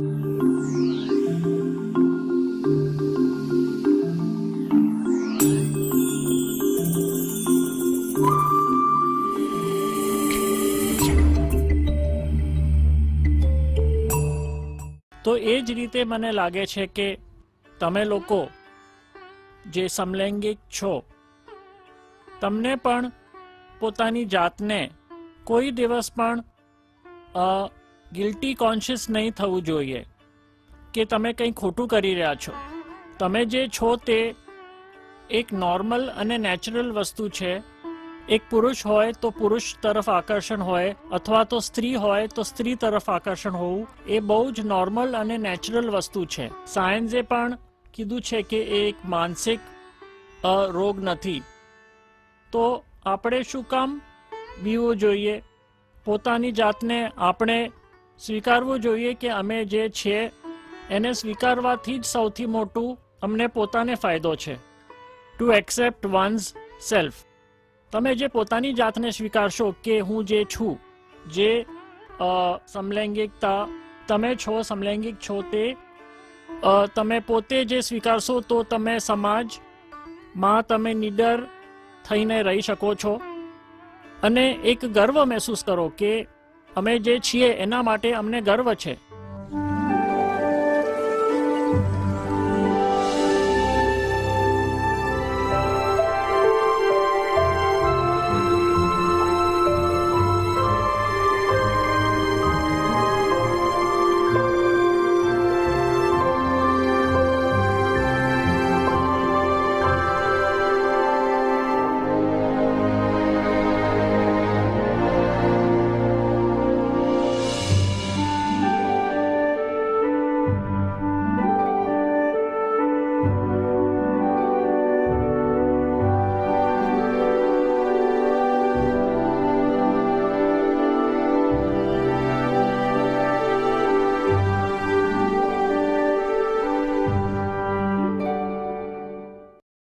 તો એ જ રીતે મને લાગે છે કે તમે લોકો જે સમલૈંગિક છો તમને પણ પોતાની જાતને કોઈ દિવસ પણ ગિલ્ટી કોન્શિયસ નહીં થવું જોઈએ કે તમે કંઈ ખોટું કરી રહ્યા છો. તમે જે છો તે એક નોર્મલ અને નેચરલ વસ્તુ છે. એક પુરુષ હોય તો પુરુષ તરફ આકર્ષણ હોય અથવા તો સ્ત્રી હોય તો સ્ત્રી તરફ આકર્ષણ હોવું એ બહુ જ નોર્મલ અને નેચરલ વસ્તુ છે. સાયન્સે પણ કીધું છે કે એ એક માનસિક રોગ નથી. તો આપણે શું કામ બીવું જોઈએ? પોતાની જાતને આપણે સ્વીકારવું જોઈએ કે અમે જે છીએ એને સ્વીકારવાથી જ સૌથી મોટું અમને પોતાને ફાયદો છે. Two accept once self. તમે જે પોતાની જાતને સ્વીકારશો કે હું જે છું, જે સમલૈંગિકતા તમે છો, સમલૈંગિક છો, તે તમે પોતે જે સ્વીકારશો તો તમે સમાજમાં તમે નિડર થઈને રહી શકો છો અને એક ગર્વ મહેસૂસ કરો કે અમે જે છીએ એના માટે અમને ગર્વ છે.